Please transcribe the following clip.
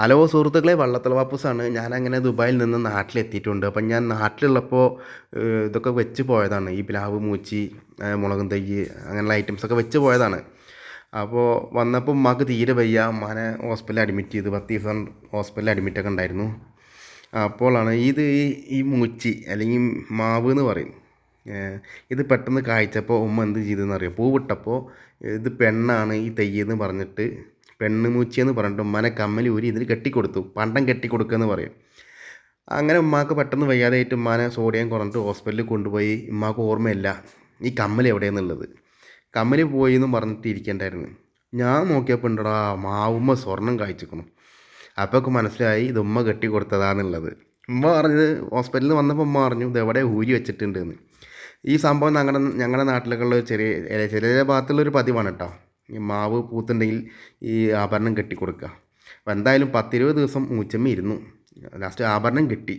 Hello സുഹൃത്തുക്കളെ, വള്ളത്തള പാപ്പൂസാണ്. ഞാനങ്ങനെ ദുബായിൽ നിന്ന് നാട്ടിലെത്തിയിട്ടുണ്ട്. അപ്പം ഞാൻ നാട്ടിലുള്ളപ്പോൾ ഇതൊക്കെ വെച്ച് പോയതാണ്. ഈ പ്ലാവ്, മൂച്ചി, മുളകും തൈ അങ്ങനെയുള്ള ഐറ്റംസൊക്കെ വെച്ച് പോയതാണ്. അപ്പോൾ വന്നപ്പോൾ ഉമ്മാക്ക് തീരെ വയ്യ. ഉമ്മാനെ ഹോസ്പിറ്റലിൽ അഡ്മിറ്റ് ചെയ്ത് 10 ദിവസം ഹോസ്പിറ്റലിൽ അഡ്മിറ്റൊക്കെ ഉണ്ടായിരുന്നു. അപ്പോഴാണ് ഈ മൂച്ചി അല്ലെങ്കിൽ മാവ് എന്ന് പറയും. ഇത് പെട്ടെന്ന് കായ്ച്ചപ്പോൾ ഉമ്മ എന്ത് ചെയ്തെന്ന് അറിയാം. പൂവിട്ടപ്പോൾ ഇത് പെണ്ണാണ് ഈ തെയ്യെന്ന് പറഞ്ഞിട്ട്, പെണ്ണ് മൂച്ചിയെന്ന് പറഞ്ഞിട്ട് ഉമ്മാനെ കമ്മൽ ഊരി ഇതിന് കെട്ടിക്കൊടുത്തു. പണ്ടം കെട്ടിക്കൊടുക്കുക എന്ന് പറയും. അങ്ങനെ ഉമ്മാക്ക് പെട്ടെന്ന് വയ്യാതായിട്ട് ഉമ്മാനെ സോഡിയം കുറഞ്ഞിട്ട് ഹോസ്പിറ്റലിൽ കൊണ്ടുപോയി. ഉമ്മാക്ക് ഓർമ്മയില്ല ഈ കമ്മൽ എവിടെയെന്നുള്ളത്. കമ്മൽ പോയി എന്ന് പറഞ്ഞിട്ട് ഇരിക്കണ്ടായിരുന്നു. ഞാൻ നോക്കിയപ്പോൾ ഉണ്ടടാ, മാവുമ്മ സ്വർണം കായ്ച്ചിരിക്കണം. അപ്പോഴൊക്കെ മനസ്സിലായി ഇത് ഉമ്മ കെട്ടി കൊടുത്തതാണെന്നുള്ളത്. ഉമ്മ പറഞ്ഞത്, ഹോസ്പിറ്റലിൽ നിന്ന് വന്നപ്പോൾ ഉമ്മ പറഞ്ഞു ഇത് എവിടെ ഊരി വെച്ചിട്ടുണ്ട് എന്ന്. ഈ സംഭവം ഞങ്ങളുടെ നാട്ടിലൊക്കെ ഉള്ള ചെറിയ ചെറിയ ഭാഗത്തുള്ളൊരു പതിവാണ് കേട്ടോ. ഈ മാവ് പൂത്തുണ്ടെങ്കിൽ ഈ ആഭരണം കെട്ടിക്കൊടുക്കുക. അപ്പോൾ എന്തായാലും 10-20 ദിവസം മൂച്ചമ്മ ഇരുന്നു. ലാസ്റ്റ് ആഭരണം കിട്ടി.